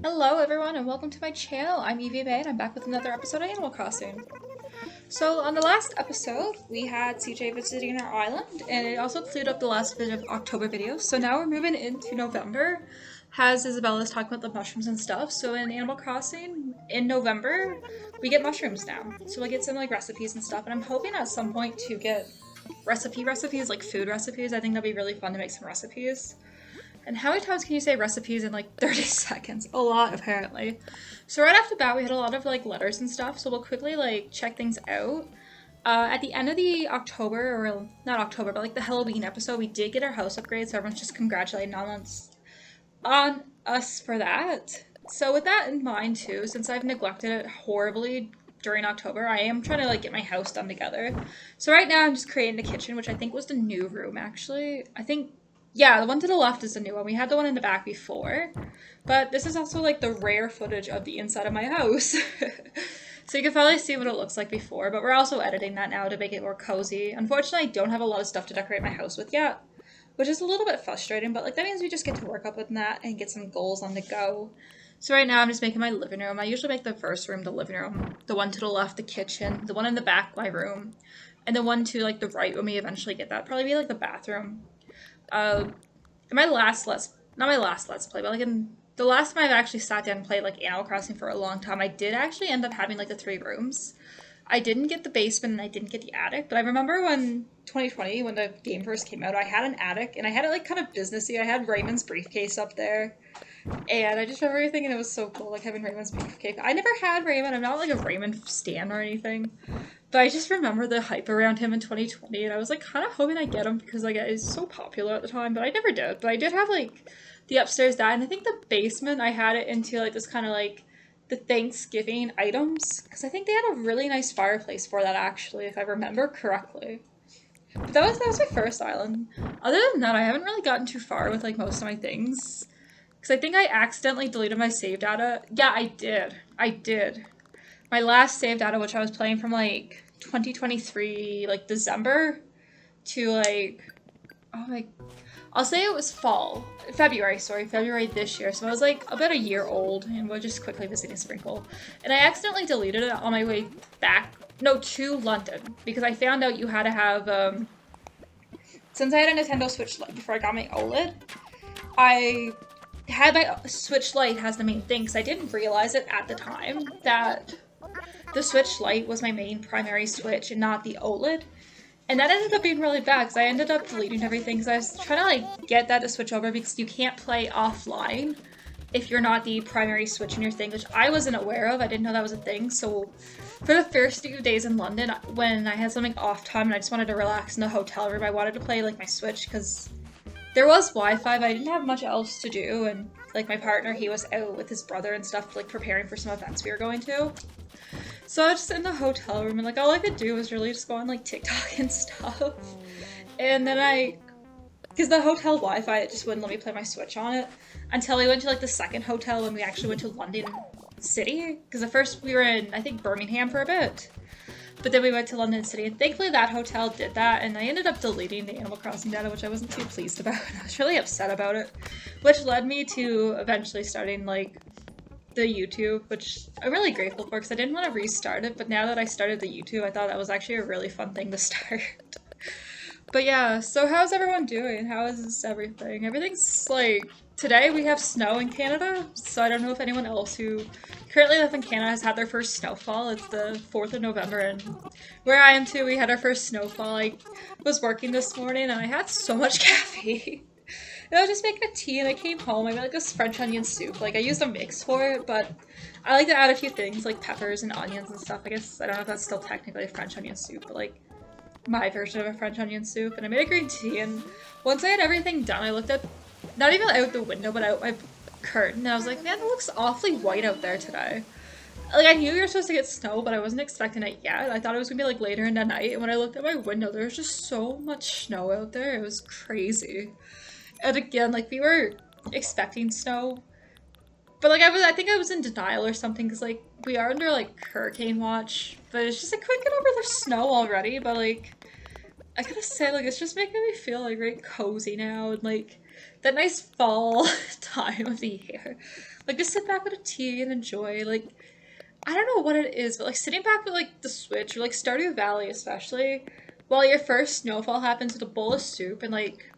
Hello everyone and welcome to my channel. I'm Evie May and I'm back with another episode of Animal Crossing. So on the last episode, we had CJ visiting our island and it also cleared up the last bit of October videos. So now we're moving into November. As Isabella's talking about the mushrooms and stuff. So in Animal Crossing, in November, we get mushrooms now. So we'll get some like recipes and stuff and I'm hoping at some point to get recipes, like food recipes. I think that'd be really fun to make some recipes. And how many times can you say recipes in like 30 seconds? A lot, apparently. So right off the bat, we had a lot of like letters and stuff, so we'll quickly like check things out. At the end of the October, or not October, but like the Halloween episode, we did get our house upgrade, so everyone's just congratulating on us for that. So with that in mind too, since I've neglected it horribly during October, I am trying to like get my house done together. So right now I'm just creating the kitchen, which I think was the new room actually. Yeah, the one to the left is the new one. We had the one in the back before, but this is also like the rare footage of the inside of my house. So you can finally see what it looks like before, but we're also editing that now to make it more cozy. Unfortunately, I don't have a lot of stuff to decorate my house with yet, which is a little bit frustrating, but like that means we just get to work up with that and get some goals on the go. So right now I'm just making my living room. I usually make the first room the living room, the one to the left the kitchen, the one in the back my room, and the one to like the right when we eventually get that probably be like the bathroom. In my last not my last let's play, but like in the last time I've actually sat down and played like Animal Crossing for a long time, I did actually end up having like the 3 rooms. I didn't get the basement and I didn't get the attic, but I remember when 2020, when the game first came out, I had an attic and I had it like kind of businessy. I had Raymond's briefcase up there. And I just remember thinking it was so cool, like having Raymond's briefcase. I never had Raymond. I'm not like a Raymond stan or anything. But I just remember the hype around him in 2020, and I was like kind of hoping I get him because like he's so popular at the time, but I never did. But I did have like the upstairs that, and I think the basement I had it into like this kind of like the Thanksgiving items because I think they had a really nice fireplace for that actually, if I remember correctly. But that was my first island. Other than that, I haven't really gotten too far with like most of my things because I think I accidentally deleted my save data. Yeah, I did. I did. My last save data, which I was playing from like 2023, like December to like, oh my, I'll say it was February this year. So I was like about a year old and we're just quickly visiting Sprinkle. And I accidentally deleted it on my way back, no, to London because I found out you had to have, since I had a Nintendo Switch Lite before I got my OLED, I had my Switch Lite has the main thing because I didn't realize it at the time that the Switch Lite was my main primary Switch and not the OLED. And that ended up being really bad because I ended up deleting everything because I was trying to like get that to switch over because you can't play offline if you're not the primary Switch in your thing, which I wasn't aware of. I didn't know that was a thing. So for the first few days in London, when I had something off time and I just wanted to relax in the hotel room, I wanted to play like my Switch because there was Wi-Fi, but I didn't have much else to do. And like my partner, he was out with his brother and stuff, like preparing for some events we were going to. So I was just in the hotel room and like all I could do was really just go on like TikTok and stuff. And then because the hotel Wi-Fi, it just wouldn't let me play my Switch on it until we went to like the second hotel when we actually went to London City. Because at first we were in, I think, Birmingham for a bit. But then we went to London City and thankfully that hotel did that and I ended up deleting the Animal Crossing data, which I wasn't too pleased about. I was really upset about it, which led me to eventually starting like the YouTube, which I'm really grateful for because I didn't want to restart it, but now that I started the YouTube, I thought that was actually a really fun thing to start. But yeah, so how's everyone doing? How is everything? Everything's like, today we have snow in Canada, so I don't know if anyone else who currently lives in Canada has had their first snowfall. It's the 4th of November, and where I am too, we had our first snowfall. I was working this morning and I had so much caffeine. I was just making a tea and I came home. I made like this French onion soup. Like I used a mix for it, but I like to add a few things like peppers and onions and stuff. I guess I don't know if that's still technically a French onion soup, but like my version of a French onion soup. And I made a green tea. And once I had everything done, I looked at not even out the window, but out my curtain. And I was like, man, it looks awfully white out there today. Like I knew we were supposed to get snow, but I wasn't expecting it yet. I thought it was gonna be like later in the night. And when I looked at my window, there was just so much snow out there. It was crazy. And again, like we were expecting snow, but like I think I was in denial or something because like we are under like hurricane watch, but it's just like couldn't get over the snow already. But like I gotta say, like it's just making me feel like very cozy now and like that nice fall time of the year. Like, just sit back with a tea and enjoy, like, I don't know what it is, but like sitting back with like the Switch or like Stardew Valley especially, while your first snowfall happens with a bowl of soup and like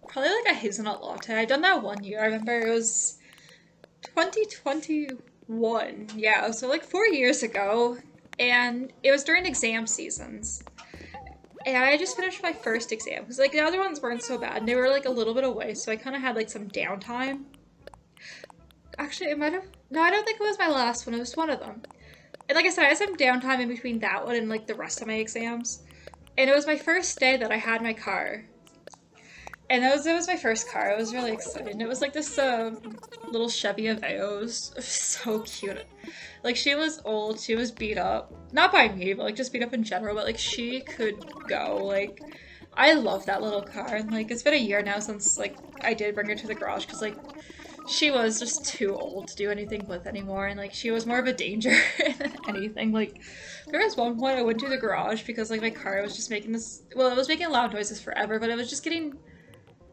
probably like a hazelnut latte. I done that one year. I remember it was 2021. Yeah, so like 4 years ago, and it was during exam seasons. And I just finished my first exam because like the other ones weren't so bad and they were like a little bit away, so I kind of had like some downtime. Actually, it might have. No, I don't think it was my last one. It was one of them. And like I said, I had some downtime in between that one and like the rest of my exams. And it was my first day that I had my car. And it was my first car. I was really excited. It was like this little Chevy Aveo. It was so cute. Like, she was old. She was beat up. Not by me, but like just beat up in general. But like, she could go. Like, I love that little car. And like, it's been a year now since like I did bring her to the garage because like she was just too old to do anything with anymore, and like she was more of a danger than anything. Like, there was one point I went to the garage because like my car was just making this, well, it was making loud noises forever, but it was just getting,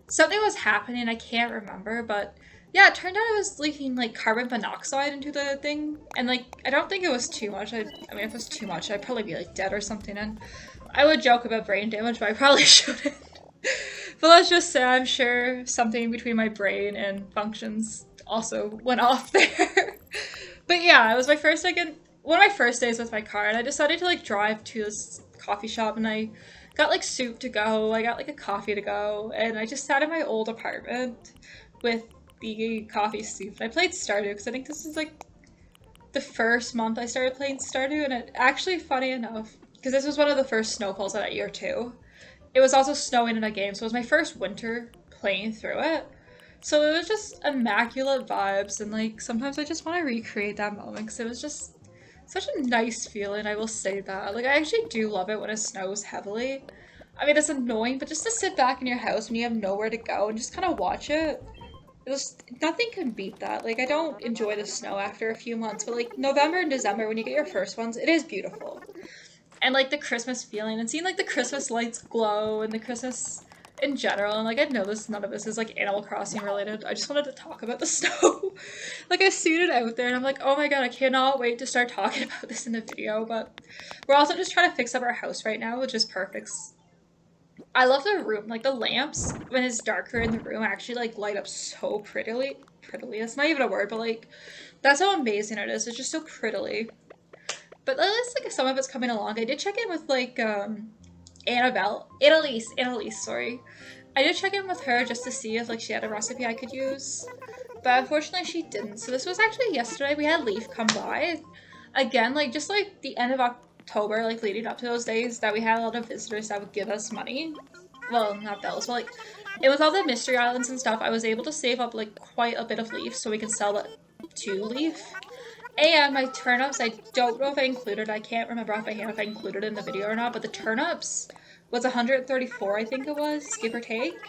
something was happening, I can't remember, but yeah, it turned out it was leaking like carbon monoxide into the thing, and like I don't think it was too much. I mean, if it was too much, I'd probably be like dead or something, and I would joke about brain damage, but I probably shouldn't. But let's just say I'm sure something between my brain and functions also went off there. But yeah, it was my first, like, one of my first days with my car, and I decided to like drive to this coffee shop, and I got like soup to go, I got like a coffee to go, and I just sat in my old apartment with the coffee soup. And I played Stardew because I think this is like the first month I started playing Stardew, and it actually, funny enough, because this was one of the first snowfalls of that year too. It was also snowing in a game, so it was my first winter playing through it. So it was just immaculate vibes, and like sometimes I just want to recreate that moment because it was just such a nice feeling, I will say that. Like, I actually do love it when it snows heavily. I mean, it's annoying, but just to sit back in your house when you have nowhere to go and just kind of watch it, nothing can beat that. Like, I don't enjoy the snow after a few months, but like November and December when you get your first ones, it is beautiful. And like the Christmas feeling and seeing like the Christmas lights glow and the Christmas in general, and like I know none of this is like Animal Crossing related. I just wanted to talk about the snow. Like, I've seen it out there and I'm like, oh my god, I cannot wait to start talking about this in the video. But we're also just trying to fix up our house right now, which is perfect. I love the room, like the lamps when it's darker in the room actually like light up so prettily. It's not even a word, but like that's how amazing it is. It's just so prettily. But at least like some of it's coming along. I did check in with like Annalise, sorry. I did check in with her just to see if like she had a recipe I could use. But unfortunately she didn't. So this was actually yesterday. We had Leaf come by. Again, like just like the end of October, like leading up to those days, that we had a lot of visitors that would give us money. Well, not bells, but like it was all the mystery islands and stuff. I was able to save up like quite a bit of Leaf so we can sell it to Leaf. And my turnips, I don't know if I included, I can't remember offhand if I included it in the video or not, but the turnips was 134, I think it was, give or take.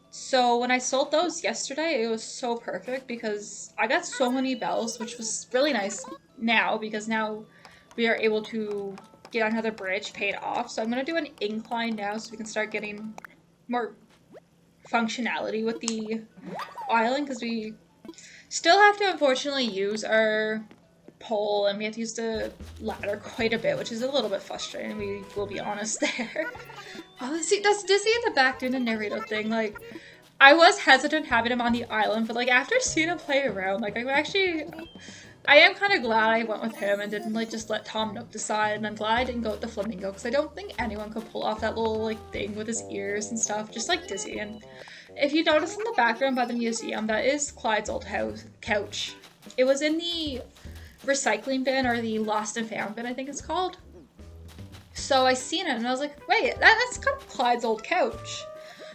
So when I sold those yesterday, it was so perfect because I got so many bells, which was really nice now because now we are able to get on another bridge, pay it off. So I'm going to do an incline now so we can start getting more functionality with the island because we still have to unfortunately use our pole and we have to use the ladder quite a bit, which is a little bit frustrating, we will be honest there. Oh, see, that's Dizzy in the back doing a Naruto thing. Like, I was hesitant having him on the island, but like after seeing him play around, like I am kind of glad I went with him and didn't like just let Tom Nook decide, and I'm glad I didn't go with the flamingo because I don't think anyone could pull off that little like thing with his ears and stuff, just like Dizzy. And if you notice in the background by the museum, that is Clyde's old couch. It was in the recycling bin, or the lost and found bin, I think it's called. So I seen it and I was like, wait, that's kind of Clyde's old couch.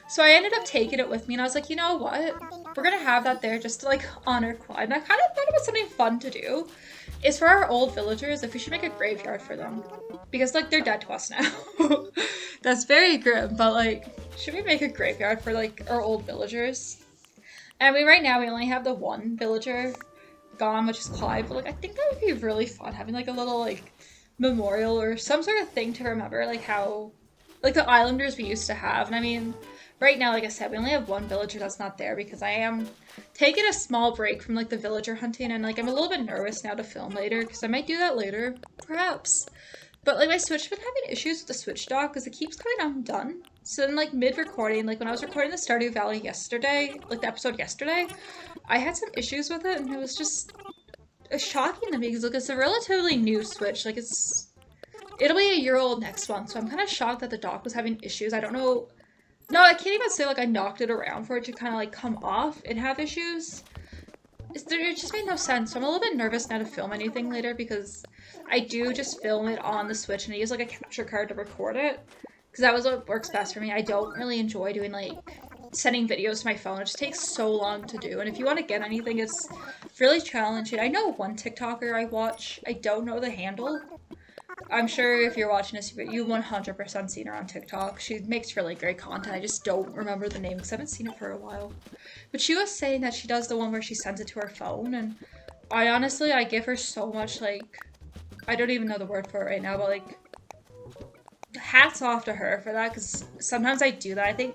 So I ended up taking it with me and I was like, you know what? We're gonna have that there just to like honor Clyde. And I kind of thought about something fun to do is for our old villagers, if we should make a graveyard for them. Because like they're dead to us now. That's very grim, but like, should we make a graveyard for like our old villagers? And right now we only have the one villager gone, which is Clyde, but like I think that would be really fun having like a little like memorial or some sort of thing to remember like how like the islanders we used to have. And I mean, right now, like I said, we only have one villager that's not there because I am taking a small break from like the villager hunting, and like I'm a little bit nervous now to film later because I might do that later, perhaps. But like my Switch's been having issues with the Switch dock because it keeps coming undone. So then like mid-recording, like when I was recording the Stardew Valley yesterday, like the episode yesterday, I had some issues with it, and it was just shocking to me because like it's a relatively new Switch. Like it'll be a year old next month, so I'm kind of shocked that the dock was having issues. I don't know. No, I can't even say like I knocked it around for it to kind of like come off and have issues. It just made no sense. So I'm a little bit nervous now to film anything later because I do just film it on the Switch and I use like a capture card to record it because that was what works best for me. I don't really enjoy doing like sending videos to my phone. It just takes so long to do, and if you want to get anything, it's really challenging. I know one TikToker I watch. I don't know the handle. I'm sure if you're watching this, you 100% seen her on TikTok. She makes really great content. I just don't remember the name because I haven't seen it for a while. But she was saying that she does the one where she sends it to her phone, and I give her so much, like, I don't even know the word for it right now, but like, hats off to her for that, because sometimes I do that. I think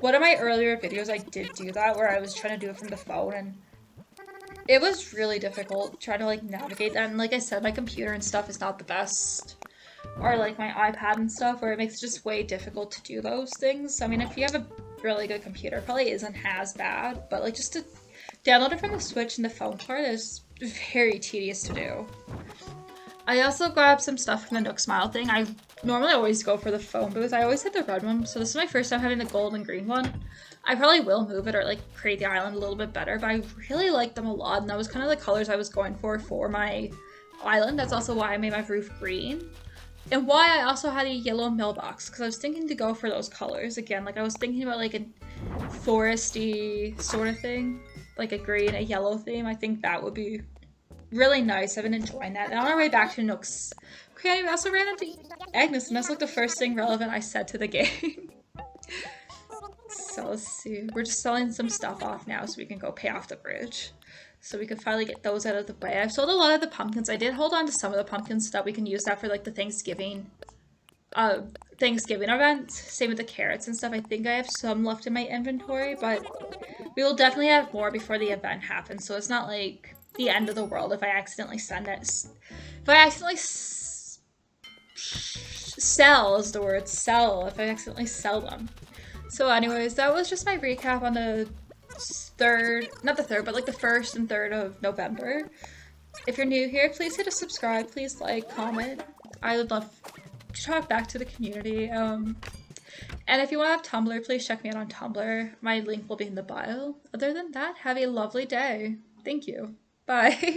one of my earlier videos I did do that, where I was trying to do it from the phone, and it was really difficult trying to like navigate that. And like I said, my computer and stuff is not the best, or like my iPad and stuff, where it makes it just way difficult to do those things. I mean, if you have a really good computer, it probably isn't as bad, but like just to download it from the Switch and the phone part is very tedious to do. I also grabbed some stuff from the Nook Smile thing. I normally always go for the phone booth. I always hit the red one, so this is my first time having the gold and green one. I probably will move it or like create the island a little bit better, but I really like them a lot, and that was kind of the colors I was going for my island. That's also why I made my roof green, and why I also had a yellow mailbox, because I was thinking to go for those colors again. Like I was thinking about like a foresty sort of thing, like a green, a yellow theme. I think that would be really nice. I've been enjoying that. And on our way back to Nook's creative, we also ran into Agnes, and that's like the first thing relevant I said to the game. So let's see. We're just selling some stuff off now so we can go pay off the bridge. So we can finally get those out of the way. I've sold a lot of the pumpkins. I did hold on to some of the pumpkins so that we can use that for like the Thanksgiving event. Same with the carrots and stuff. I think I have some left in my inventory, but we will definitely have more before the event happens. So it's not like the end of the world if I accidentally sell if I accidentally sell them. So anyways, that was just my recap on the not the 1st and 3rd of November. If you're new here, please hit a subscribe, please like, comment. I would love to talk back to the community. And if you want to have Tumblr, please check me out on Tumblr. My link will be in the bio. Other than that, have a lovely day. Thank you. Bye.